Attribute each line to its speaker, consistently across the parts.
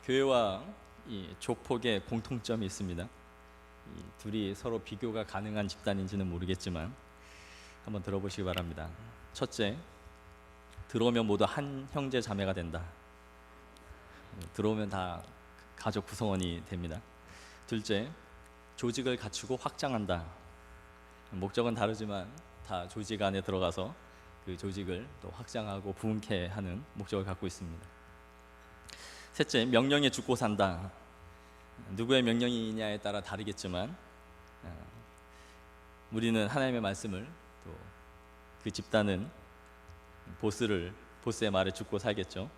Speaker 1: 교회와 이 조폭의 공통점이 있습니다. 이 둘이 서로 비교가 가능한 집단인지는 모르겠지만 한번 들어보시기 바랍니다. 첫째, 들어오면 모두 한 형제 자매가 된다. 들어오면 다 가족 구성원이 됩니다. 둘째, 조직을 갖추고 확장한다. 목적은 다르지만 다 조직 안에 들어가서 그 조직을 또 확장하고 부흥케 하는 목적을 갖고 있습니다. 셋째, 명령에 죽고 산다. 누구의 명령이냐에 따라 다르겠지만 우리는 하나님의 말씀을, 또 그 집단은 보스의 말에 죽고 살겠죠.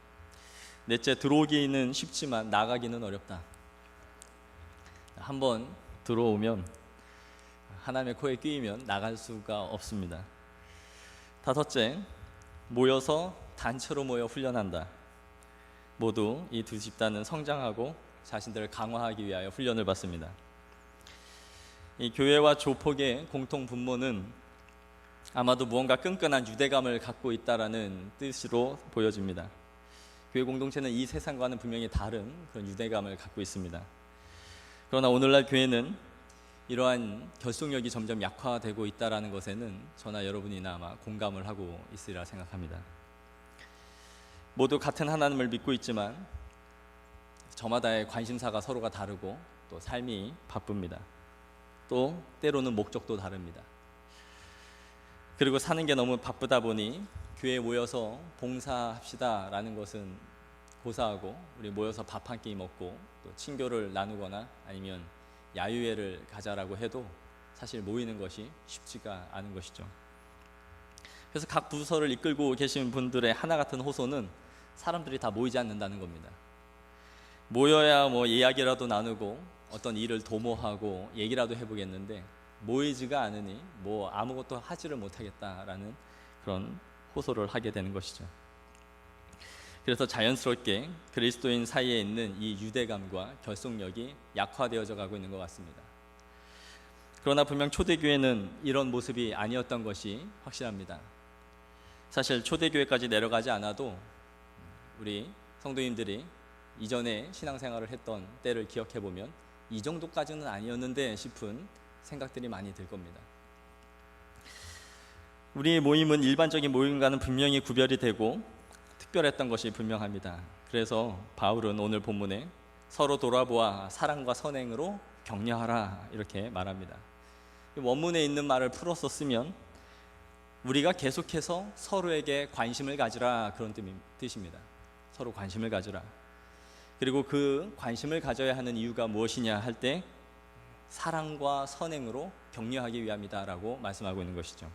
Speaker 1: 넷째, 들어오기는 쉽지만 나가기는 어렵다. 한번 들어오면 하나님의 코에 끼이면 나갈 수가 없습니다. 다섯째, 모여서 단체로 모여 훈련한다. 모두 이 두 집단은 성장하고 자신들을 강화하기 위하여 훈련을 받습니다. 이 교회와 조폭의 공통 분모는 아마도 무언가 끈끈한 유대감을 갖고 있다라는 뜻으로 보여집니다. 교회 공동체는 이 세상과는 분명히 다른 그런 유대감을 갖고 있습니다. 그러나 오늘날 교회는 이러한 결속력이 점점 약화되고 있다라는 것에는 저나 여러분이나 아마 공감을 하고 있으리라 생각합니다. 모두 같은 하나님을 믿고 있지만 저마다의 관심사가 서로가 다르고 또 삶이 바쁩니다. 또 때로는 목적도 다릅니다. 그리고 사는 게 너무 바쁘다 보니 교회에 모여서 봉사합시다 라는 것은 고사하고, 우리 모여서 밥 한 끼 먹고 또 친교를 나누거나 아니면 야유회를 가자라고 해도 사실 모이는 것이 쉽지가 않은 것이죠. 그래서 각 부서를 이끌고 계신 분들의 하나 같은 호소는 사람들이 다 모이지 않는다는 겁니다. 모여야 뭐 이야기라도 나누고 어떤 일을 도모하고 얘기라도 해보겠는데 모이지가 않으니 뭐 아무것도 하지를 못하겠다라는 그런 호소를 하게 되는 것이죠. 그래서 자연스럽게 그리스도인 사이에 있는 이 유대감과 결속력이 약화되어져 가고 있는 것 같습니다. 그러나 분명 초대교회는 이런 모습이 아니었던 것이 확실합니다. 사실 초대교회까지 내려가지 않아도 우리 성도님들이 이전에 신앙생활을 했던 때를 기억해보면 이 정도까지는 아니었는데 싶은 생각들이 많이 들 겁니다. 우리의 모임은 일반적인 모임과는 분명히 구별이 되고 특별했던 것이 분명합니다. 그래서 바울은 오늘 본문에 서로 돌아보아 사랑과 선행으로 격려하라 이렇게 말합니다. 원문에 있는 말을 풀어서 쓰면 우리가 계속해서 서로에게 관심을 가지라, 그런 뜻입니다. 서로 관심을 가지라. 그리고 그 관심을 가져야 하는 이유가 무엇이냐 할 때 사랑과 선행으로 격려하기 위함이다라고 말씀하고 있는 것이죠.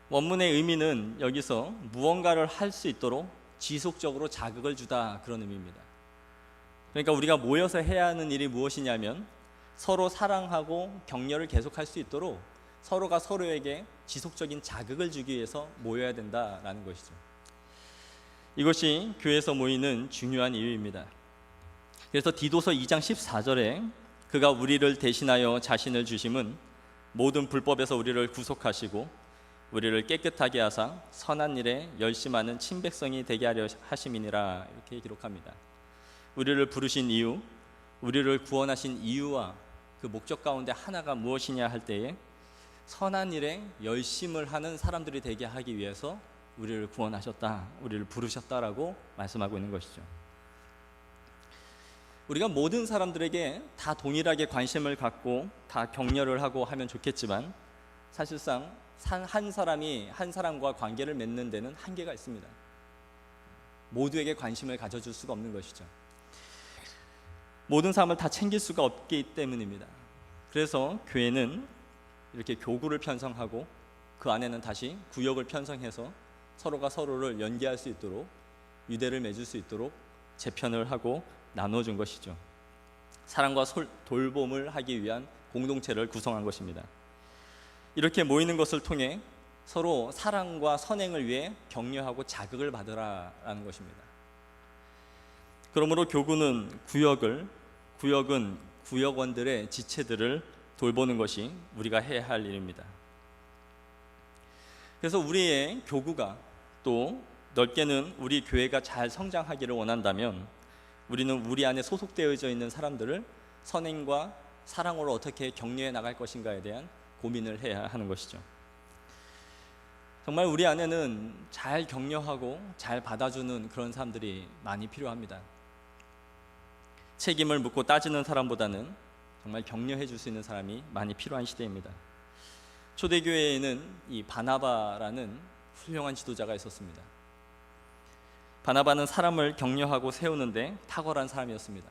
Speaker 1: 원문의 의미는 여기서 무언가를 할 수 있도록 지속적으로 자극을 주다, 그런 의미입니다. 그러니까 우리가 모여서 해야 하는 일이 무엇이냐면 서로 사랑하고 격려를 계속할 수 있도록 서로가 서로에게 지속적인 자극을 주기 위해서 모여야 된다라는 것이죠. 이것이 교회에서 모이는 중요한 이유입니다. 그래서 디도서 2장 14절에 그가 우리를 대신하여 자신을 주심은 모든 불법에서 우리를 구속하시고 우리를 깨끗하게 하사 선한 일에 열심하는 친백성이 되게 하려 하심이니라, 이렇게 기록합니다. 우리를 부르신 이유, 우리를 구원하신 이유와 그 목적 가운데 하나가 무엇이냐 할 때에 선한 일에 열심을 하는 사람들이 되게 하기 위해서 우리를 구원하셨다, 우리를 부르셨다라고 말씀하고 있는 것이죠. 우리가 모든 사람들에게 다 동일하게 관심을 갖고 다 격려를 하고 하면 좋겠지만 사실상 한 사람이 한 사람과 관계를 맺는 데는 한계가 있습니다. 모두에게 관심을 가져줄 수가 없는 것이죠. 모든 사람을 다 챙길 수가 없기 때문입니다. 그래서 교회는 이렇게 교구를 편성하고 그 안에는 다시 구역을 편성해서 서로가 서로를 연계할 수 있도록, 유대를 맺을 수 있도록 재편을 하고 나눠준 것이죠. 사랑과 돌봄을 하기 위한 공동체를 구성한 것입니다. 이렇게 모이는 것을 통해 서로 사랑과 선행을 위해 격려하고 자극을 받으라라는 것입니다. 그러므로 교구는 구역은 구역원들의 지체들을 돌보는 것이 우리가 해야 할 일입니다. 그래서 우리의 교구가 또 넓게는 우리 교회가 잘 성장하기를 원한다면 우리는 우리 안에 소속되어져 있는 사람들을 선행과 사랑으로 어떻게 격려해 나갈 것인가에 대한 고민을 해야 하는 것이죠. 정말 우리 안에는 잘 격려하고 잘 받아주는 그런 사람들이 많이 필요합니다. 책임을 묻고 따지는 사람보다는 정말 격려해 줄 수 있는 사람이 많이 필요한 시대입니다. 초대교회에는 이 바나바라는 훌륭한 지도자가 있었습니다. 바나바는 사람을 격려하고 세우는데 탁월한 사람이었습니다.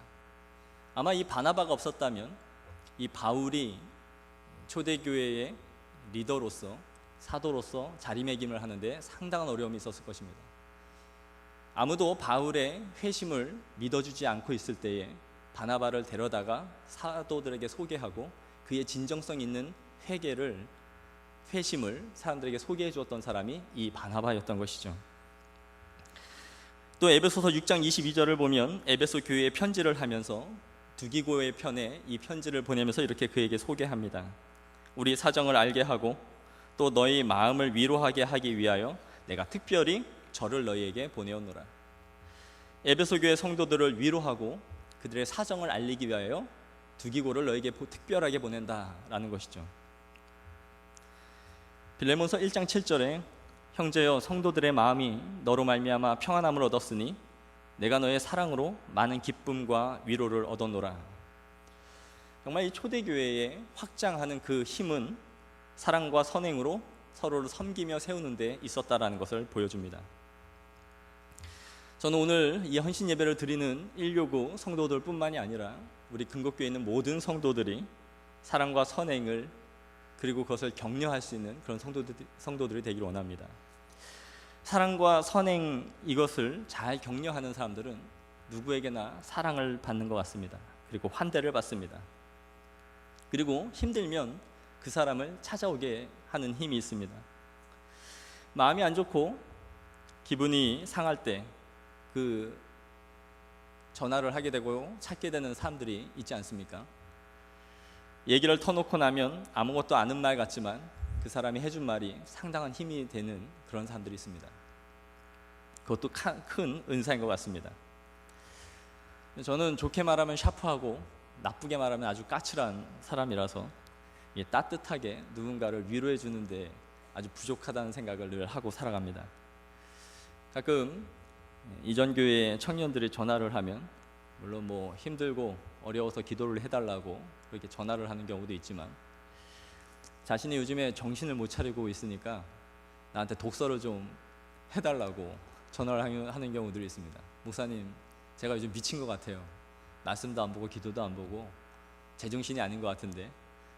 Speaker 1: 아마 이 바나바가 없었다면 이 바울이 초대교회의 리더로서, 사도로서 자리매김을 하는데 상당한 어려움이 있었을 것입니다. 아무도 바울의 회심을 믿어주지 않고 있을 때에 바나바를 데려다가 사도들에게 소개하고 그의 진정성 있는 회심을 사람들에게 소개해 주었던 사람이 이 바나바였던 것이죠. 또 에베소서 6장 22절을 보면 에베소 교회에 편지를 하면서 두기고의 편에 이 편지를 보내면서 이렇게 그에게 소개합니다. 우리 사정을 알게 하고 또 너희 마음을 위로하게 하기 위하여 내가 특별히 저를 너희에게 보내었노라. 에베소 교회 성도들을 위로하고 그들의 사정을 알리기 위하여 두기고를 너에게 특별하게 보낸다라는 것이죠. 빌레몬서 1장 7절에 형제여 성도들의 마음이 너로 말미암아 평안함을 얻었으니 내가 너의 사랑으로 많은 기쁨과 위로를 얻었노라. 정말 이 초대교회에 확장하는 그 힘은 사랑과 선행으로 서로를 섬기며 세우는 데 있었다라는 것을 보여줍니다. 저는 오늘 이 헌신 예배를 드리는 169 성도들뿐만이 아니라 우리 근곡교회에 있는 모든 성도들이 사랑과 선행을 그리고 그것을 격려할 수 있는 그런 성도들이 되기를 원합니다. 사랑과 선행 이것을 잘 격려하는 사람들은 누구에게나 사랑을 받는 것 같습니다. 그리고 환대를 받습니다. 그리고 힘들면 그 사람을 찾아오게 하는 힘이 있습니다. 마음이 안 좋고 기분이 상할 때 그 전화를 하게 되고 찾게 되는 사람들이 있지 않습니까? 얘기를 터놓고 나면 아무것도 아는 말 같지만 그 사람이 해준 말이 상당한 힘이 되는 그런 사람들이 있습니다. 그것도 큰 은사인 것 같습니다. 저는 좋게 말하면 샤프하고 나쁘게 말하면 아주 까칠한 사람이라서 따뜻하게 누군가를 위로해 주는데 아주 부족하다는 생각을 늘 하고 살아갑니다. 가끔 이전 교회 청년들이 전화를 하면 물론 뭐 힘들고 어려워서 기도를 해달라고 그렇게 전화를 하는 경우도 있지만 자신이 요즘에 정신을 못 차리고 있으니까 나한테 독서를 좀 해달라고 전화를 하는 경우들이 있습니다. 목사님, 제가 요즘 미친 것 같아요. 말씀도 안 보고 기도도 안 보고 제정신이 아닌 것 같은데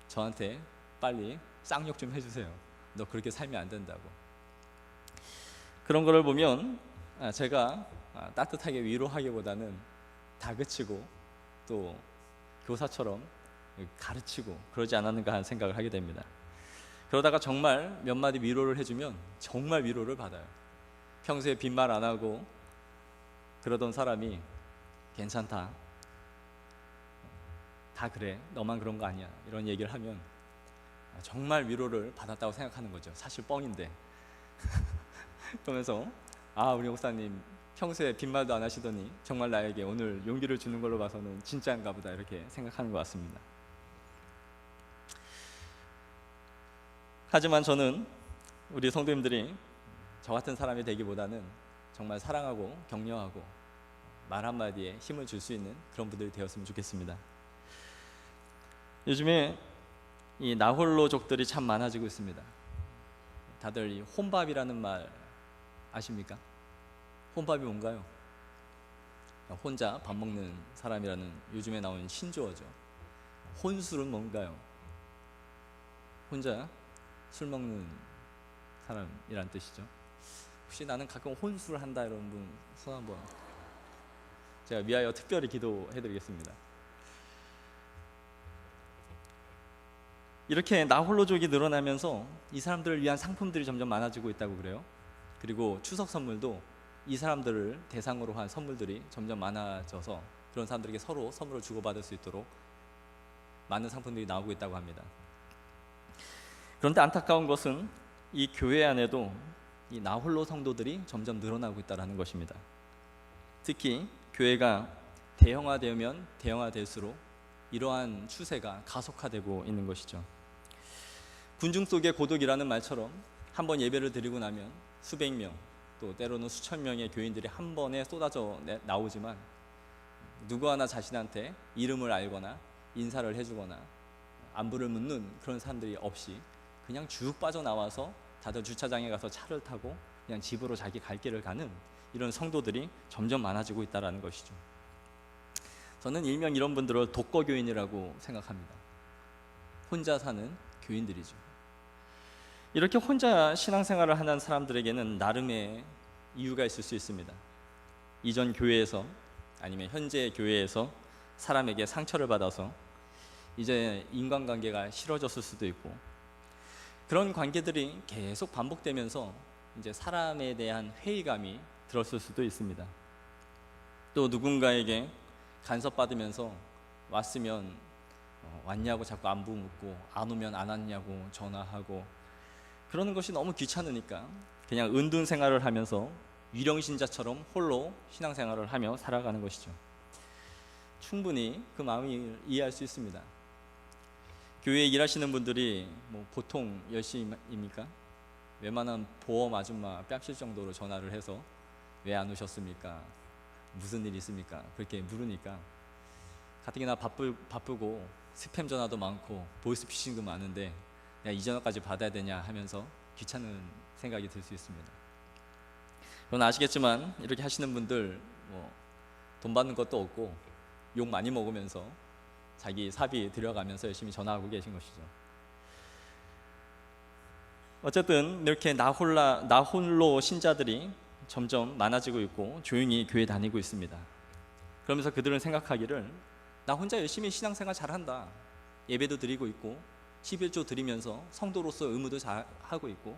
Speaker 1: 저한테 빨리 쌍욕 좀 해주세요. 너 그렇게 살면 안 된다고. 그런 거를 보면 제가 따뜻하게 위로하기보다는 다그치고 또 교사처럼 가르치고 그러지 않았는가 하는 생각을 하게 됩니다. 그러다가 정말 몇 마디 위로를 해주면 정말 위로를 받아요. 평소에 빈말 안 하고 그러던 사람이 괜찮다, 다 그래, 너만 그런 거 아니야, 이런 얘기를 하면 정말 위로를 받았다고 생각하는 거죠. 사실 뻥인데. 그러면서 우리 목사님 평소에 빈말도 안 하시더니 정말 나에게 오늘 용기를 주는 걸로 봐서는 진짜인가 보다 이렇게 생각하는 것 같습니다. 하지만 저는 우리 성도님들이 저 같은 사람이 되기보다는 정말 사랑하고 격려하고 말 한마디에 힘을 줄 수 있는 그런 분들이 되었으면 좋겠습니다. 요즘에 이 나홀로족들이 참 많아지고 있습니다. 다들 이 혼밥이라는 말 아십니까? 혼밥이 뭔가요? 혼자 밥 먹는 사람이라는 요즘에 나오는 신조어죠. 혼술은 뭔가요? 혼자 술 먹는 사람이란 뜻이죠. 혹시 나는 가끔 혼술 한다 이런 분 손 한번. 제가 위하여 특별히 기도해드리겠습니다. 이렇게 나홀로족이 늘어나면서 이 사람들을 위한 상품들이 점점 많아지고 있다고 그래요. 그리고 추석 선물도 이 사람들을 대상으로 한 선물들이 점점 많아져서 그런 사람들에게 서로 선물을 주고받을 수 있도록 많은 상품들이 나오고 있다고 합니다. 그런데 안타까운 것은 이 교회 안에도 이 나홀로 성도들이 점점 늘어나고 있다는 것입니다. 특히 교회가 대형화되면 대형화될수록 이러한 추세가 가속화되고 있는 것이죠. 군중 속의 고독이라는 말처럼 한번 예배를 드리고 나면 수백 명, 또 때로는 수천 명의 교인들이 한 번에 쏟아져 나오지만 누구 하나 자신한테 이름을 알거나 인사를 해주거나 안부를 묻는 그런 사람들이 없이 그냥 쭉 빠져나와서 다들 주차장에 가서 차를 타고 그냥 집으로 자기 갈 길을 가는 이런 성도들이 점점 많아지고 있다는 것이죠. 저는 일명 이런 분들을 독거교인이라고 생각합니다. 혼자 사는 교인들이죠. 이렇게 혼자 신앙생활을 하는 사람들에게는 나름의 이유가 있을 수 있습니다. 이전 교회에서 아니면 현재 교회에서 사람에게 상처를 받아서 이제 인간관계가 싫어졌을 수도 있고, 그런 관계들이 계속 반복되면서 이제 사람에 대한 회의감이 들었을 수도 있습니다. 또 누군가에게 간섭받으면서 왔으면 왔냐고 자꾸 안부 묻고 안 오면 안 왔냐고 전화하고, 그러는 것이 너무 귀찮으니까 그냥 은둔 생활을 하면서 유령신자처럼 홀로 신앙생활을 하며 살아가는 것이죠. 충분히 그 마음이 이해할 수 있습니다. 교회에 일하시는 분들이 보통 열심입니까? 웬만한 보험 아줌마 뺨칠 정도로 전화를 해서 왜 안 오셨습니까? 무슨 일 있습니까? 그렇게 물으니까 가뜩이나 바쁘고 스팸 전화도 많고 보이스피싱도 많은데 이 전화까지 받아야 되냐 하면서 귀찮은 생각이 들 수 있습니다. 그러나 아시겠지만 이렇게 하시는 분들 돈 받는 것도 없고 욕 많이 먹으면서 자기 사비 들여가면서 열심히 전화하고 계신 것이죠. 어쨌든 이렇게 나홀로 신자들이 점점 많아지고 있고 조용히 교회 다니고 있습니다. 그러면서 그들은 생각하기를 나 혼자 열심히 신앙생활 잘한다, 예배도 드리고 있고 11조 드리면서 성도로서 의무도 잘 하고 있고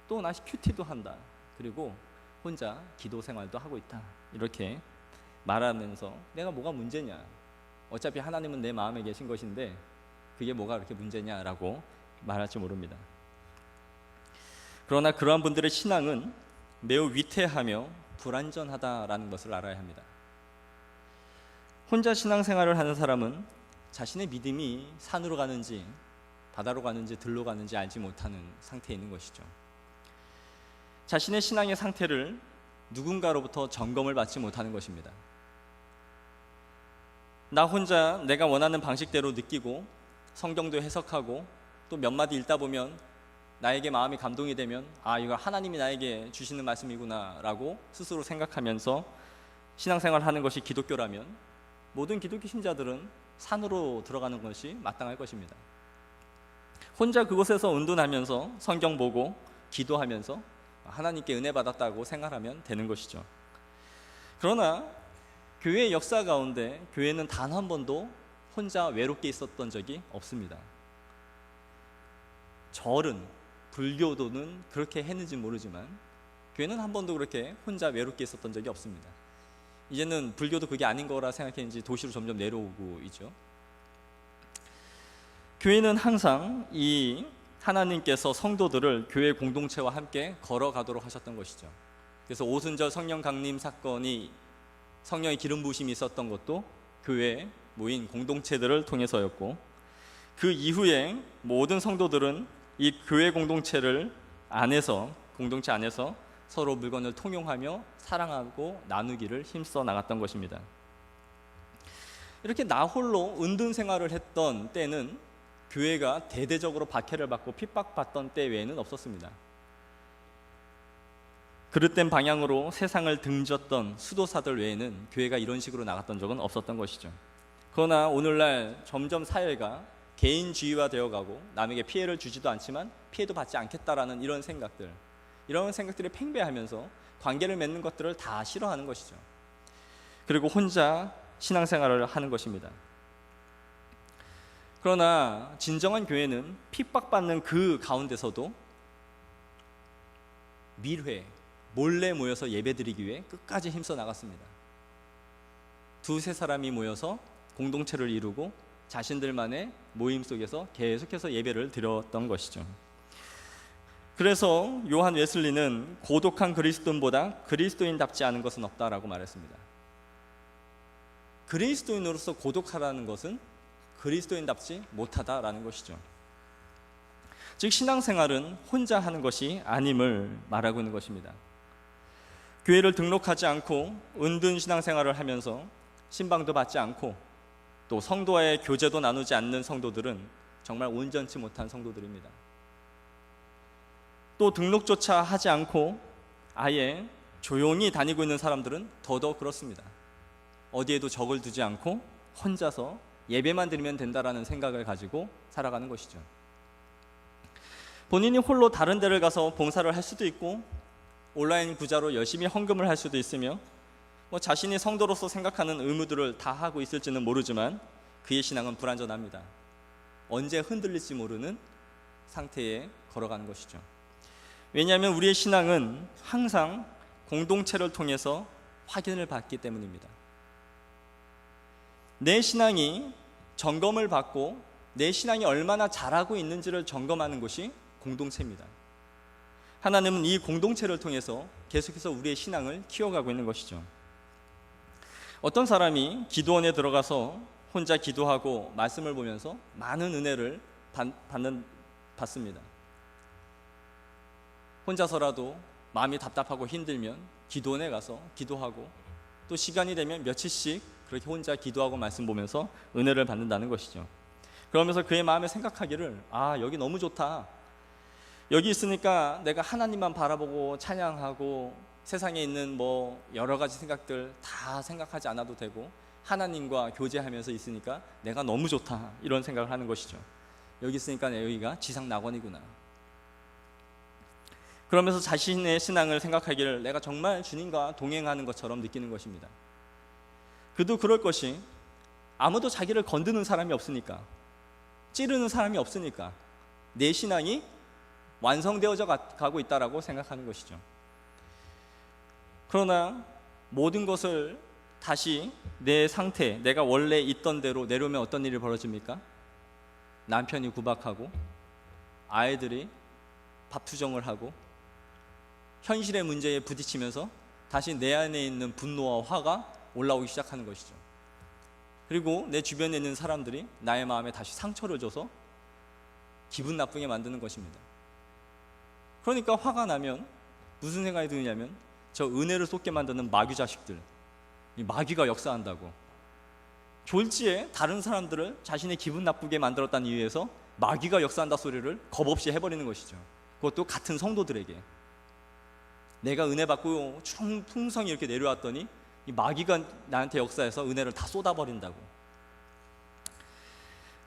Speaker 1: 또 나 큐티도 한다, 그리고 혼자 기도 생활도 하고 있다, 이렇게 말하면서 내가 뭐가 문제냐, 어차피 하나님은 내 마음에 계신 것인데 그게 뭐가 그렇게 문제냐라고 말할지 모릅니다. 그러나 그러한 분들의 신앙은 매우 위태하며 불완전하다라는 것을 알아야 합니다. 혼자 신앙생활을 하는 사람은 자신의 믿음이 산으로 가는지 바다로 가는지 들로 가는지 알지 못하는 상태에 있는 것이죠. 자신의 신앙의 상태를 누군가로부터 점검을 받지 못하는 것입니다. 나 혼자 내가 원하는 방식대로 느끼고 성경도 해석하고 또 몇 마디 읽다 보면 나에게 마음이 감동이 되면 이거 하나님이 나에게 주시는 말씀이구나 라고 스스로 생각하면서 신앙생활을 하는 것이 기독교라면 모든 기독교 신자들은 산으로 들어가는 것이 마땅할 것입니다. 혼자 그곳에서 은둔하면서 성경 보고 기도하면서 하나님께 은혜 받았다고 생각하면 되는 것이죠. 그러나 교회의 역사 가운데 교회는 단 한 번도 혼자 외롭게 있었던 적이 없습니다. 절은, 불교도는 그렇게 했는지 모르지만 교회는 한 번도 그렇게 혼자 외롭게 있었던 적이 없습니다. 이제는 불교도 그게 아닌 거라 생각했는지 도시로 점점 내려오고 있죠. 교회는 항상 이 하나님께서 성도들을 교회 공동체와 함께 걸어가도록 하셨던 것이죠. 그래서 오순절 성령 강림 사건이 성령의 기름 부으심이 있었던 것도 교회에 모인 공동체들을 통해서였고, 그 이후에 모든 성도들은 이 교회 공동체 안에서 서로 물건을 통용하며 사랑하고 나누기를 힘써 나갔던 것입니다. 이렇게 나홀로 은둔 생활을 했던 때는 교회가 대대적으로 박해를 받고 핍박받던 때 외에는 없었습니다. 그릇된 방향으로 세상을 등졌던 수도사들 외에는 교회가 이런 식으로 나갔던 적은 없었던 것이죠. 그러나 오늘날 점점 사회가 개인주의화 되어가고 남에게 피해를 주지도 않지만 피해도 받지 않겠다라는 이런 생각들이 팽배하면서 관계를 맺는 것들을 다 싫어하는 것이죠. 그리고 혼자 신앙생활을 하는 것입니다. 그러나 진정한 교회는 핍박받는 그 가운데서도 몰래 모여서 예배드리기 위해 끝까지 힘써 나갔습니다. 두세 사람이 모여서 공동체를 이루고 자신들만의 모임 속에서 계속해서 예배를 드렸던 것이죠. 그래서 요한 웨슬리는 고독한 그리스도인보다 그리스도인답지 않은 것은 없다라고 말했습니다. 그리스도인으로서 고독하다는 것은 그리스도인답지 못하다라는 것이죠. 즉 신앙생활은 혼자 하는 것이 아님을 말하고 있는 것입니다. 교회를 등록하지 않고 은둔 신앙생활을 하면서 신방도 받지 않고 또 성도와의 교제도 나누지 않는 성도들은 정말 온전치 못한 성도들입니다. 또 등록조차 하지 않고 아예 조용히 다니고 있는 사람들은 더더욱 그렇습니다. 어디에도 적을 두지 않고 혼자서 예배만 드리면 된다라는 생각을 가지고 살아가는 것이죠. 본인이 홀로 다른 데를 가서 봉사를 할 수도 있고 온라인 구자로 열심히 헌금을 할 수도 있으며 자신이 성도로서 생각하는 의무들을 다 하고 있을지는 모르지만 그의 신앙은 불완전합니다. 언제 흔들릴지 모르는 상태에 걸어가는 것이죠. 왜냐하면 우리의 신앙은 항상 공동체를 통해서 확인을 받기 때문입니다. 내 신앙이 점검을 받고 내 신앙이 얼마나 잘하고 있는지를 점검하는 것이 공동체입니다. 하나님은 이 공동체를 통해서 계속해서 우리의 신앙을 키워가고 있는 것이죠. 어떤 사람이 기도원에 들어가서 혼자 기도하고 말씀을 보면서 많은 은혜를 받습니다. 혼자서라도 마음이 답답하고 힘들면 기도원에 가서 기도하고 또 시간이 되면 며칠씩 그렇게 혼자 기도하고 말씀 보면서 은혜를 받는다는 것이죠. 그러면서 그의 마음에 생각하기를 여기 너무 좋다. 여기 있으니까 내가 하나님만 바라보고 찬양하고 세상에 있는 여러 가지 생각들 다 생각하지 않아도 되고 하나님과 교제하면서 있으니까 내가 너무 좋다. 이런 생각을 하는 것이죠. 여기 있으니까 여기가 지상 낙원이구나. 그러면서 자신의 신앙을 생각하기를 내가 정말 주님과 동행하는 것처럼 느끼는 것입니다. 그도 그럴 것이 아무도 자기를 건드는 사람이 없으니까, 찌르는 사람이 없으니까 내 신앙이 완성되어져 가고 있다라고 생각하는 것이죠. 그러나 모든 것을 다시 내 상태, 내가 원래 있던 대로 내려오면 어떤 일이 벌어집니까? 남편이 구박하고 아이들이 밥투정을 하고 현실의 문제에 부딪히면서 다시 내 안에 있는 분노와 화가 올라오기 시작하는 것이죠. 그리고 내 주변에 있는 사람들이 나의 마음에 다시 상처를 줘서 기분 나쁘게 만드는 것입니다. 그러니까 화가 나면 무슨 생각이 드냐면 저 은혜를 쏟게 만드는 마귀 자식들, 이 마귀가 역사한다고 졸지에 다른 사람들을 자신의 기분 나쁘게 만들었다는 이유에서 마귀가 역사한다 소리를 겁없이 해버리는 것이죠. 그것도 같은 성도들에게. 내가 은혜 받고 풍성히 이렇게 내려왔더니 이 마귀가 나한테 역사해서 은혜를 다 쏟아버린다고.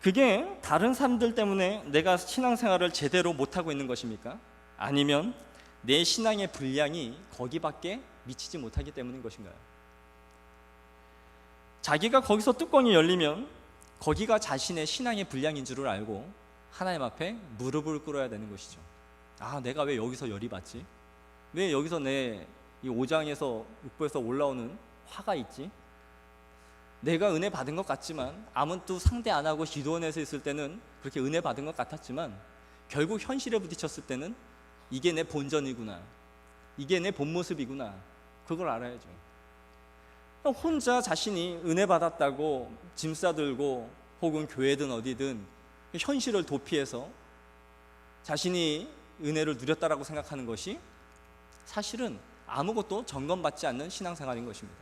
Speaker 1: 그게 다른 사람들 때문에 내가 신앙생활을 제대로 못하고 있는 것입니까? 아니면 내 신앙의 분량이 거기밖에 미치지 못하기 때문인 것인가요? 자기가 거기서 뚜껑이 열리면 거기가 자신의 신앙의 분량인 줄을 알고 하나님 앞에 무릎을 꿇어야 되는 것이죠. 내가 왜 여기서 열이 받지? 왜 여기서 내 이 5장에서 6부에서 올라오는 화가 있지? 내가 은혜 받은 것 같지만 아무도 상대 안 하고 기도원에서 있을 때는 그렇게 은혜 받은 것 같았지만 결국 현실에 부딪혔을 때는 이게 내 본전이구나, 이게 내 본 모습이구나, 그걸 알아야죠. 혼자 자신이 은혜 받았다고 짐 싸들고 혹은 교회든 어디든 현실을 도피해서 자신이 은혜를 누렸다라고 생각하는 것이 사실은 아무것도 점검받지 않는 신앙생활인 것입니다.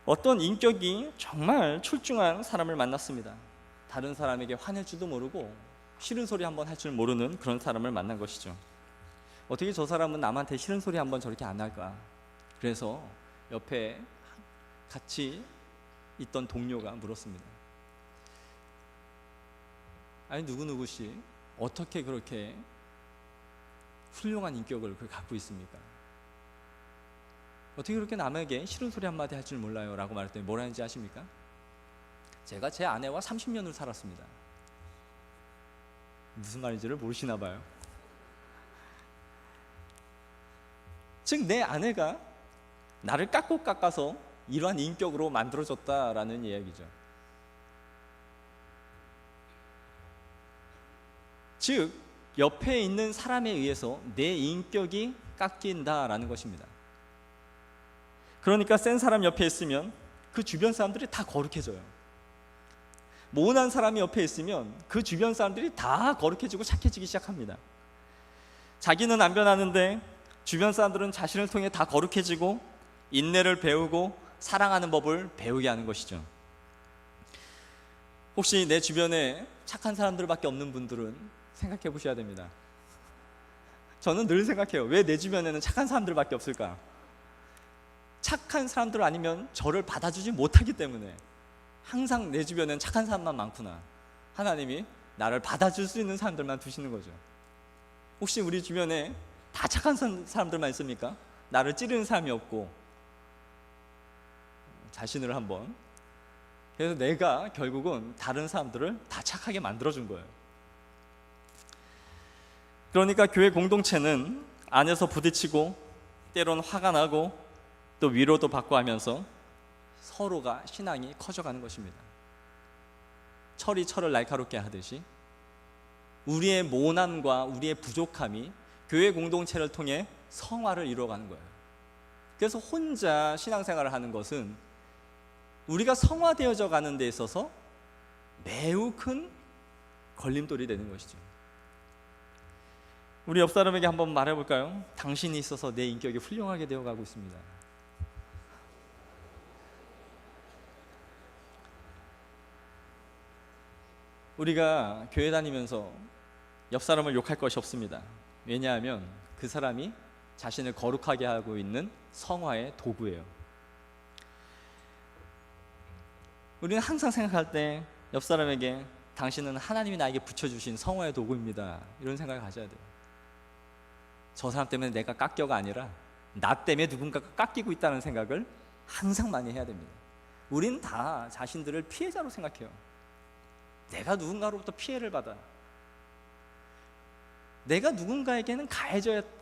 Speaker 1: 어떤 인격이 정말 출중한 사람을 만났습니다. 다른 사람에게 화낼 줄도 모르고 싫은 소리 한번 할 줄 모르는 그런 사람을 만난 것이죠. 어떻게 저 사람은 남한테 싫은 소리 한번 저렇게 안 할까? 그래서 옆에 같이 있던 동료가 물었습니다. 아니 누구누구씨 어떻게 그렇게 훌륭한 인격을 갖고 있습니까? 어떻게 그렇게 남에게 싫은 소리 한마디 할 줄 몰라요? 라고 말했더니 뭐라 했는지 아십니까? 제가 제 아내와 30년을 살았습니다. 무슨 말인지를 모르시나 봐요. 즉 내 아내가 나를 깎고 깎아서 이러한 인격으로 만들어졌다라는 이야기죠. 즉 옆에 있는 사람에 의해서 내 인격이 깎인다라는 것입니다. 그러니까 센 사람 옆에 있으면 그 주변 사람들이 다 거룩해져요. 모난 사람이 옆에 있으면 그 주변 사람들이 다 거룩해지고 착해지기 시작합니다. 자기는 안 변하는데 주변 사람들은 자신을 통해 다 거룩해지고 인내를 배우고 사랑하는 법을 배우게 하는 것이죠. 혹시 내 주변에 착한 사람들밖에 없는 분들은 생각해 보셔야 됩니다. 저는 늘 생각해요. 왜 내 주변에는 착한 사람들밖에 없을까? 착한 사람들 아니면 저를 받아주지 못하기 때문에 항상 내 주변엔 착한 사람만 많구나. 하나님이 나를 받아줄 수 있는 사람들만 두시는 거죠. 혹시 우리 주변에 다 착한 사람들만 있습니까? 나를 찌르는 사람이 없고. 자신을 한번, 그래서 내가 결국은 다른 사람들을 다 착하게 만들어준 거예요. 그러니까 교회 공동체는 안에서 부딪히고 때론 화가 나고 또 위로도 받고 하면서 서로가 신앙이 커져가는 것입니다. 철이 철을 날카롭게 하듯이 우리의 모난과 우리의 부족함이 교회 공동체를 통해 성화를 이루어가는 거예요. 그래서 혼자 신앙생활을 하는 것은 우리가 성화되어져 가는 데 있어서 매우 큰 걸림돌이 되는 것이죠. 우리 옆 사람에게 한번 말해볼까요? 당신이 있어서 내 인격이 훌륭하게 되어가고 있습니다. 우리가 교회 다니면서 옆 사람을 욕할 것이 없습니다. 왜냐하면 그 사람이 자신을 거룩하게 하고 있는 성화의 도구예요. 우리는 항상 생각할 때 옆 사람에게 당신은 하나님이 나에게 붙여주신 성화의 도구입니다, 이런 생각을 가져야 돼요. 저 사람 때문에 내가 깎여가 아니라 나 때문에 누군가가 깎이고 있다는 생각을 항상 많이 해야 됩니다. 우린 다 자신들을 피해자로 생각해요. 내가 누군가로부터 피해를 받아. 내가 누군가에게는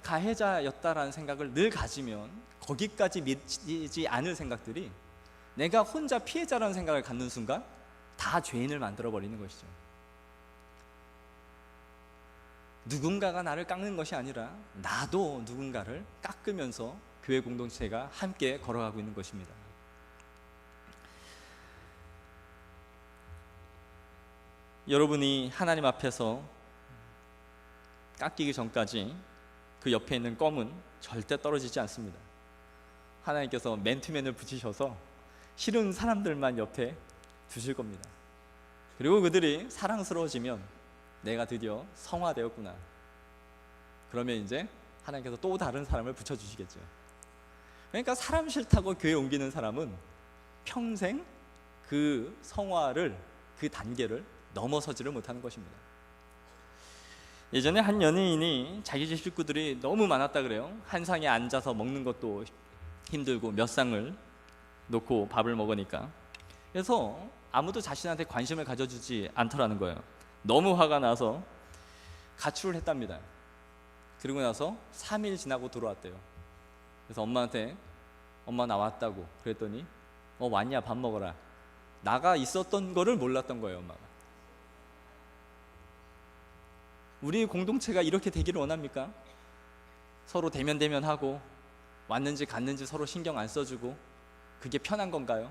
Speaker 1: 가해자였다라는 생각을 늘 가지면 거기까지 미치지 않을 생각들이 내가 혼자 피해자라는 생각을 갖는 순간 다 죄인을 만들어버리는 것이죠. 누군가가 나를 깎는 것이 아니라 나도 누군가를 깎으면서 교회 공동체가 함께 걸어가고 있는 것입니다. 여러분이 하나님 앞에서 깎이기 전까지 그 옆에 있는 껌은 절대 떨어지지 않습니다. 하나님께서 맨투맨을 붙이셔서 싫은 사람들만 옆에 두실 겁니다. 그리고 그들이 사랑스러워지면 내가 드디어 성화되었구나. 그러면 이제 하나님께서 또 다른 사람을 붙여주시겠죠. 그러니까 사람 싫다고 교회 옮기는 사람은 평생 그 성화를, 그 단계를 넘어서지를 못하는 것입니다. 예전에 한 연예인이 자기 집 식구들이 너무 많았다 그래요. 한 상에 앉아서 먹는 것도 힘들고 몇 상을 놓고 밥을 먹으니까. 그래서 아무도 자신한테 관심을 가져주지 않더라는 거예요. 너무 화가 나서 가출을 했답니다. 그리고 나서 3일 지나고 들어왔대요. 그래서 엄마한테 엄마 나 왔다고 그랬더니 왔냐, 밥 먹어라. 나가 있었던 거를 몰랐던 거예요, 엄마가. 우리 공동체가 이렇게 되기를 원합니까? 서로 대면하고 왔는지 갔는지 서로 신경 안 써주고 그게 편한 건가요?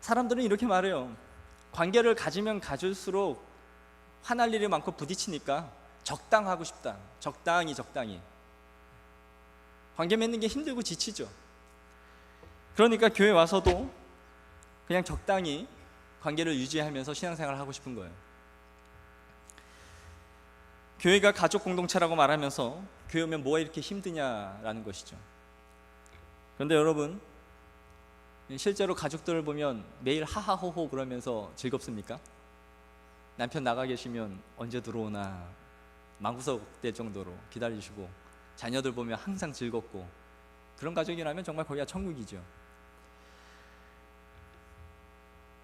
Speaker 1: 사람들은 이렇게 말해요. 관계를 가지면 가질수록 화날 일이 많고 부딪히니까 적당하고 싶다. 적당히. 관계 맺는 게 힘들고 지치죠. 그러니까 교회 와서도 그냥 적당히 관계를 유지하면서 신앙생활을 하고 싶은 거예요. 교회가 가족 공동체라고 말하면서 교회 오면 뭐가 이렇게 힘드냐라는 것이죠. 그런데 여러분, 실제로 가족들을 보면 매일 하하호호 그러면서 즐겁습니까? 남편 나가 계시면 언제 들어오나 망구석될 정도로 기다리시고, 자녀들 보면 항상 즐겁고, 그런 가족이라면 정말 거기가 천국이죠.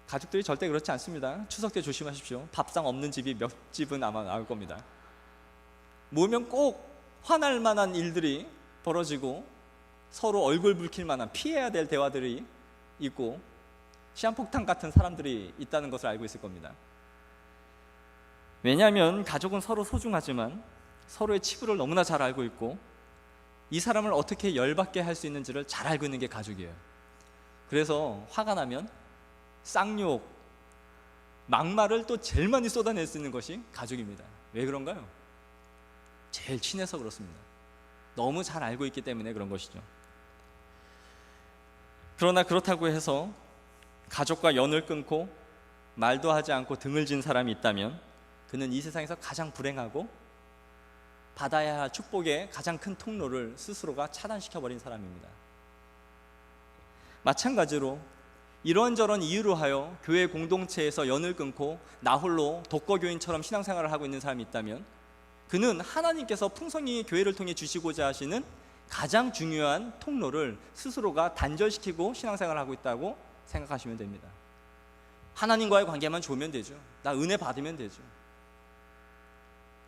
Speaker 1: 가족들이 절대 그렇지 않습니다. 추석 때 조심하십시오. 밥상 없는 집이 몇 집은 아마 나올 겁니다. 모이면 꼭 화날 만한 일들이 벌어지고 서로 얼굴 붉힐 만한 피해야 될 대화들이 있고 시한폭탄 같은 사람들이 있다는 것을 알고 있을 겁니다. 왜냐하면 가족은 서로 소중하지만 서로의 치부를 너무나 잘 알고 있고 이 사람을 어떻게 열받게 할 수 있는지를 잘 알고 있는 게 가족이에요. 그래서 화가 나면 쌍욕, 막말을 또 제일 많이 쏟아낼 수 있는 것이 가족입니다. 왜 그런가요? 제일 친해서 그렇습니다. 너무 잘 알고 있기 때문에 그런 것이죠. 그러나 그렇다고 해서 가족과 연을 끊고 말도 하지 않고 등을 진 사람이 있다면 그는 이 세상에서 가장 불행하고 받아야 할 축복의 가장 큰 통로를 스스로가 차단시켜버린 사람입니다. 마찬가지로 이런저런 이유로 하여 교회 공동체에서 연을 끊고 나 홀로 독거교인처럼 신앙생활을 하고 있는 사람이 있다면 그는 하나님께서 풍성히 교회를 통해 주시고자 하시는 가장 중요한 통로를 스스로가 단절시키고 신앙생활을 하고 있다고 생각하시면 됩니다. 하나님과의 관계만 좋으면 되죠. 나 은혜 받으면 되죠.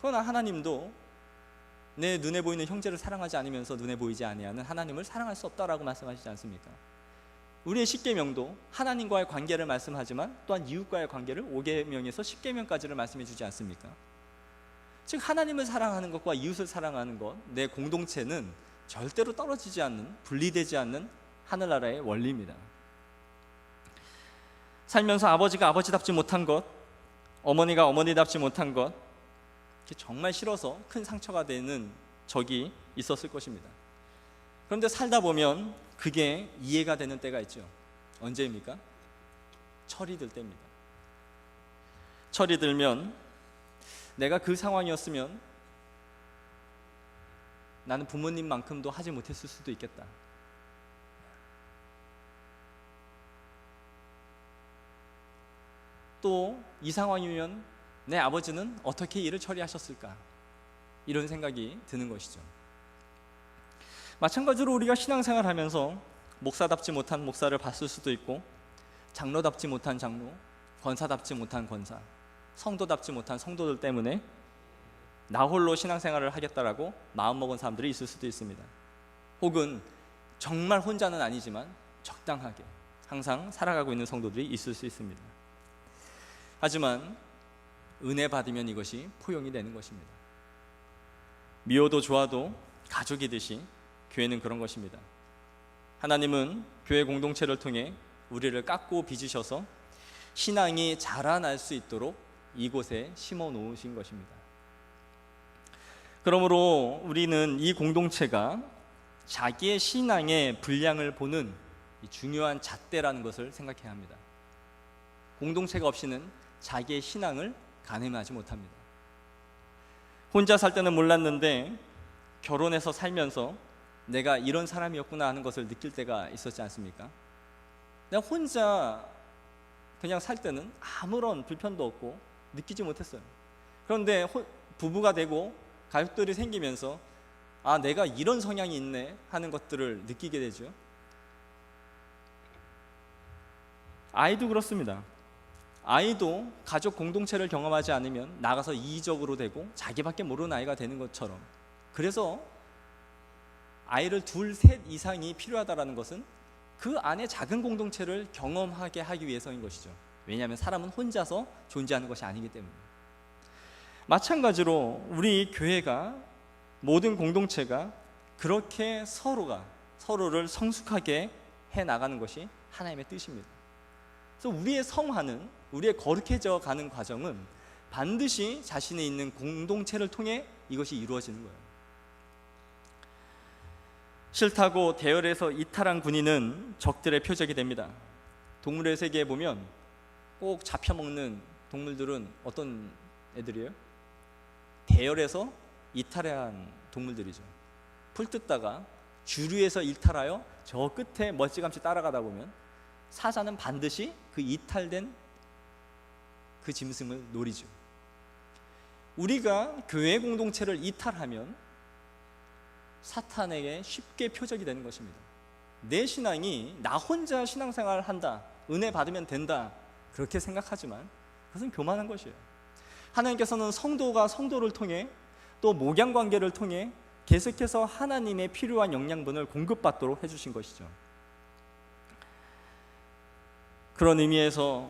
Speaker 1: 그러나 하나님도 내 눈에 보이는 형제를 사랑하지 않으면서 눈에 보이지 아니하는 하나님을 사랑할 수 없다라고 말씀하시지 않습니까? 우리의 십계명도 하나님과의 관계를 말씀하지만 또한 이웃과의 관계를 5계명에서 10계명까지를 말씀해 주지 않습니까? 즉 하나님을 사랑하는 것과 이웃을 사랑하는 것, 내 공동체는 절대로 떨어지지 않는, 분리되지 않는 하늘나라의 원리입니다. 살면서 아버지가 아버지답지 못한 것, 어머니가 어머니답지 못한 것, 정말 싫어서 큰 상처가 되는 적이 있었을 것입니다. 그런데 살다 보면 그게 이해가 되는 때가 있죠. 언제입니까? 철이 들 때입니다. 철이 들면 내가 그 상황이었으면 나는 부모님만큼도 하지 못했을 수도 있겠다. 또 이 상황이면 내 아버지는 어떻게 일을 처리하셨을까? 이런 생각이 드는 것이죠. 마찬가지로 우리가 신앙생활을 하면서 목사답지 못한 목사를 봤을 수도 있고 장로답지 못한 장로, 권사답지 못한 권사, 성도답지 못한 성도들 때문에 나 홀로 신앙생활을 하겠다라고 마음먹은 사람들이 있을 수도 있습니다. 혹은 정말 혼자는 아니지만 적당하게 항상 살아가고 있는 성도들이 있을 수 있습니다. 하지만 은혜 받으면 이것이 포용이 되는 것입니다. 미워도 좋아도 가족이듯이 교회는 그런 것입니다. 하나님은 교회 공동체를 통해 우리를 깎고 빚으셔서 신앙이 자라날 수 있도록 이곳에 심어 놓으신 것입니다. 그러므로 우리는 이 공동체가 자기의 신앙의 분량을 보는 중요한 잣대라는 것을 생각해야 합니다. 공동체가 없이는 자기의 신앙을 가늠하지 못합니다. 혼자 살 때는 몰랐는데 결혼해서 살면서 내가 이런 사람이었구나 하는 것을 느낄 때가 있었지 않습니까? 내가 혼자 그냥 살 때는 아무런 불편도 없고 느끼지 못했어요. 그런데 부부가 되고 가족들이 생기면서 아, 내가 이런 성향이 있네 하는 것들을 느끼게 되죠. 아이도 그렇습니다. 아이도 가족 공동체를 경험하지 않으면 나가서 이기적으로 되고 자기밖에 모르는 아이가 되는 것처럼, 그래서 아이를 둘, 셋 이상이 필요하다는 것은 그 안에 작은 공동체를 경험하게 하기 위해서인 것이죠. 왜냐하면 사람은 혼자서 존재하는 것이 아니기 때문에. 마찬가지로 우리 교회가, 모든 공동체가 그렇게 서로를 성숙하게 해나가는 것이 하나님의 뜻입니다. 그래서 우리의 성화는, 우리의 거룩해져 가는 과정은 반드시 자신이 있는 공동체를 통해 이것이 이루어지는 거예요. 싫다고 대열에서 이탈한 군인은 적들의 표적이 됩니다. 동물의 세계에 보면 꼭 잡혀먹는 동물들은 어떤 애들이에요? 대열에서 이탈한 동물들이죠. 풀 뜯다가 주류에서 이탈하여 저 끝에 멀찌감치 따라가다 보면 사자는 반드시 그 이탈된 그 짐승을 노리죠. 우리가 교회 공동체를 이탈하면 사탄에게 쉽게 표적이 되는 것입니다. 내 신앙이 나 혼자 신앙생활을 한다, 은혜 받으면 된다, 그렇게 생각하지만 그것은 교만한 것이에요. 하나님께서는 성도가 성도를 통해 또 목양관계를 통해 계속해서 하나님의 필요한 영양분을 공급받도록 해주신 것이죠. 그런 의미에서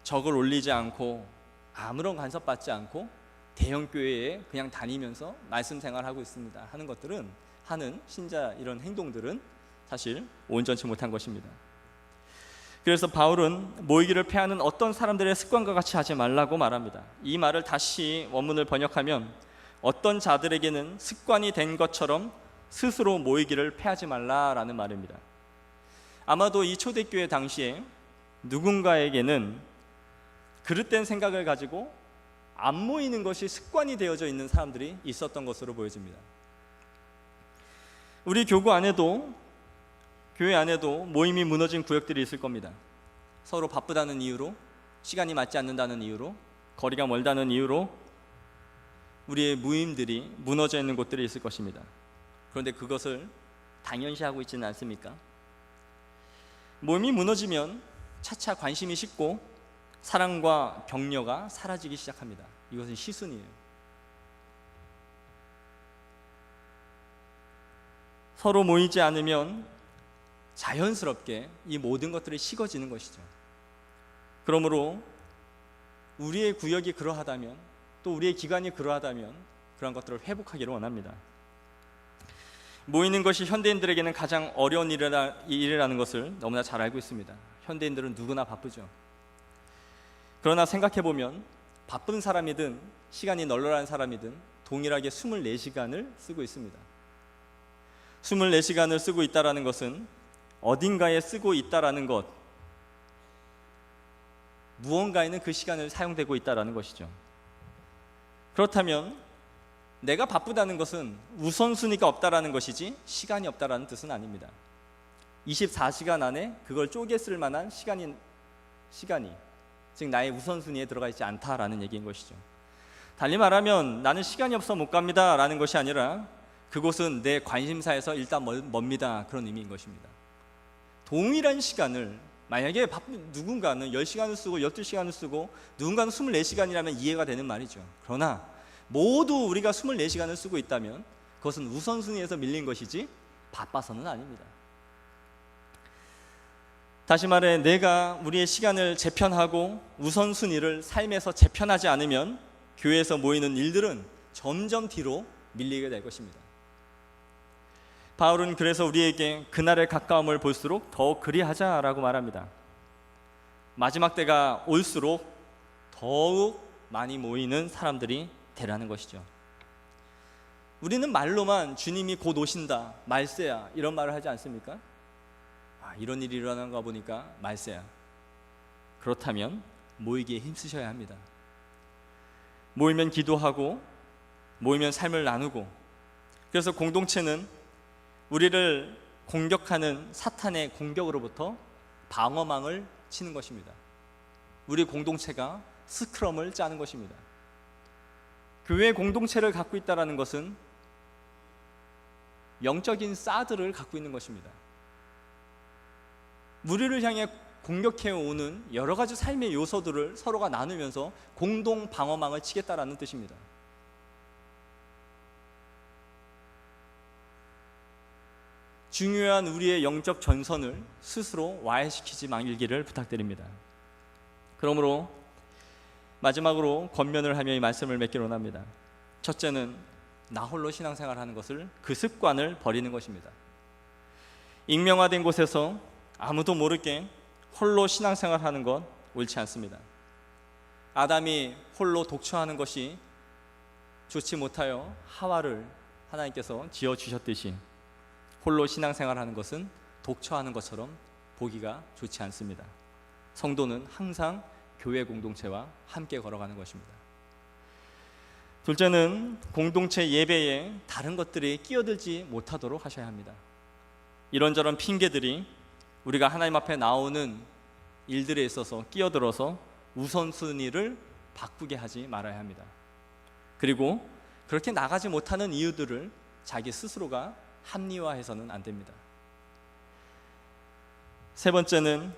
Speaker 1: 적을 올리지 않고 아무런 간섭받지 않고 대형 교회에 그냥 다니면서 말씀 생활하고 있습니다 하는 것들은, 하는 신자 이런 행동들은 사실 온전치 못한 것입니다. 그래서 바울은 모이기를 패하는 어떤 사람들의 습관과 같이 하지 말라고 말합니다. 이 말을 다시 원문을 번역하면 어떤 자들에게는 습관이 된 것처럼 스스로 모이기를 패하지 말라라는 말입니다. 아마도 이 초대교회 당시에 누군가에게는 그릇된 생각을 가지고 안 모이는 것이 습관이 되어져 있는 사람들이 있었던 것으로 보여집니다. 우리 교구 안에도, 교회 안에도 모임이 무너진 구역들이 있을 겁니다. 서로 바쁘다는 이유로, 시간이 맞지 않는다는 이유로, 거리가 멀다는 이유로 우리의 모임들이 무너져 있는 곳들이 있을 것입니다. 그런데 그것을 당연시하고 있지는 않습니까? 모임이 무너지면 차차 관심이 식고 사랑과 격려가 사라지기 시작합니다. 이것은 시순이에요. 서로 모이지 않으면 자연스럽게 이 모든 것들이 식어지는 것이죠. 그러므로 우리의 구역이 그러하다면, 또 우리의 기관이 그러하다면 그런 것들을 회복하기를 원합니다. 모이는 것이 현대인들에게는 가장 어려운 일이라는 것을 너무나 잘 알고 있습니다. 현대인들은 누구나 바쁘죠. 그러나 생각해보면 바쁜 사람이든 시간이 널널한 사람이든 동일하게 24시간을 쓰고 있습니다. 24시간을 쓰고 있다는 것은 어딘가에 쓰고 있다는 것, 무언가에는 그 시간을 사용되고 있다는 것이죠. 그렇다면 내가 바쁘다는 것은 우선순위가 없다는 것이지 시간이 없다는 뜻은 아닙니다. 24시간 안에 그걸 쪼개 쓸 만한 시간이 즉 나의 우선순위에 들어가 있지 않다라는 얘기인 것이죠. 달리 말하면 나는 시간이 없어 못 갑니다 라는 것이 아니라 그곳은 내 관심사에서 일단 멉니다, 그런 의미인 것입니다. 동일한 시간을 만약에 누군가는 10시간을 쓰고 12시간을 쓰고 누군가는 24시간이라면 이해가 되는 말이죠. 그러나 모두 우리가 24시간을 쓰고 있다면 그것은 우선순위에서 밀린 것이지 바빠서는 아닙니다. 다시 말해 내가 우리의 시간을 재편하고 우선순위를 삶에서 재편하지 않으면 교회에서 모이는 일들은 점점 뒤로 밀리게 될 것입니다. 바울은 그래서 우리에게 그날의 가까움을 볼수록 더욱 그리하자라고 말합니다. 마지막 때가 올수록 더욱 많이 모이는 사람들이 되라는 것이죠. 우리는 말로만 주님이 곧 오신다, 말세야 이런 말을 하지 않습니까? 이런 일이 일어나는 거 보니까 말세야. 그렇다면 모이기에 힘쓰셔야 합니다. 모이면 기도하고 모이면 삶을 나누고, 그래서 공동체는 우리를 공격하는 사탄의 공격으로부터 방어망을 치는 것입니다. 우리 공동체가 스크럼을 짜는 것입니다. 교회 공동체를 갖고 있다는 것은 영적인 사드를 갖고 있는 것입니다. 우리를 향해 공격해오는 여러 가지 삶의 요소들을 서로가 나누면서 공동 방어망을 치겠다라는 뜻입니다. 중요한 우리의 영적 전선을 스스로 와해시키지 말기를 부탁드립니다. 그러므로 마지막으로 권면을 하며 이 말씀을 맺기로 합니다. 첫째는 나 홀로 신앙생활하는 것을, 그 습관을 버리는 것입니다. 익명화된 곳에서 아무도 모르게 홀로 신앙생활하는 것 옳지 않습니다. 아담이 홀로 독처하는 것이 좋지 못하여 하와를 하나님께서 지어주셨듯이 홀로 신앙생활하는 것은 독처하는 것처럼 보기가 좋지 않습니다. 성도는 항상 교회 공동체와 함께 걸어가는 것입니다. 둘째는 공동체 예배에 다른 것들이 끼어들지 못하도록 하셔야 합니다. 이런저런 핑계들이 우리가 하나님 앞에 나오는 일들에 있어서 끼어들어서 우선순위를 바꾸게 하지 말아야 합니다. 그리고 그렇게 나가지 못하는 이유들을 자기 스스로가 합리화해서는 안 됩니다. 세 번째는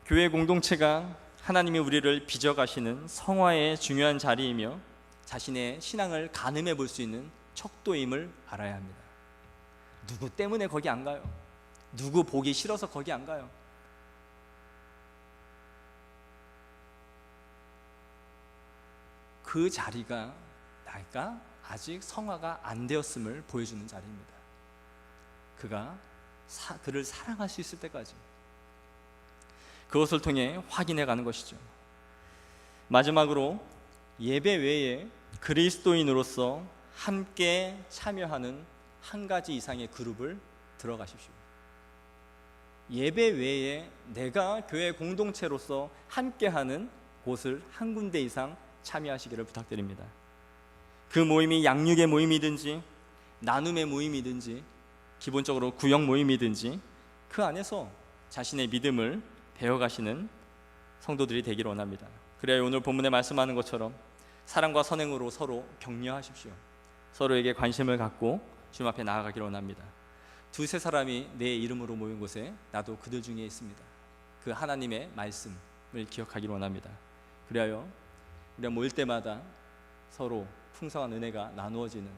Speaker 1: 교회 공동체가 하나님이 우리를 빚어가시는 성화의 중요한 자리이며 자신의 신앙을 가늠해 볼 수 있는 척도임을 알아야 합니다. 누구 때문에 거기 안 가요? 누구 보기 싫어서 거기 안 가요? 그 자리가 내가 아직 성화가 안 되었음을 보여주는 자리입니다. 그가 그를 사랑할 수 있을 때까지 그것을 통해 확인해 가는 것이죠. 마지막으로 예배 외에 그리스도인으로서 함께 참여하는 한 가지 이상의 그룹을 들어가십시오. 예배 외에 내가 교회 공동체로서 함께하는 곳을 한 군데 이상 참여하시기를 부탁드립니다. 그 모임이 양육의 모임이든지 나눔의 모임이든지 기본적으로 구역 모임이든지 그 안에서 자신의 믿음을 배워가시는 성도들이 되기를 원합니다. 그래야 오늘 본문에 말씀하는 것처럼 사랑과 선행으로 서로 격려하십시오. 서로에게 관심을 갖고 주님 앞에 나아가기를 원합니다. 두세 사람이 내 이름으로 모인 곳에 나도 그들 중에 있습니다. 그 하나님의 말씀을 기억하기를 원합니다. 그리하여 우리가 모일 때마다 서로 풍성한 은혜가 나누어지는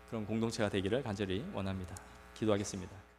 Speaker 1: 그런 공동체가 되기를 간절히 원합니다. 기도하겠습니다.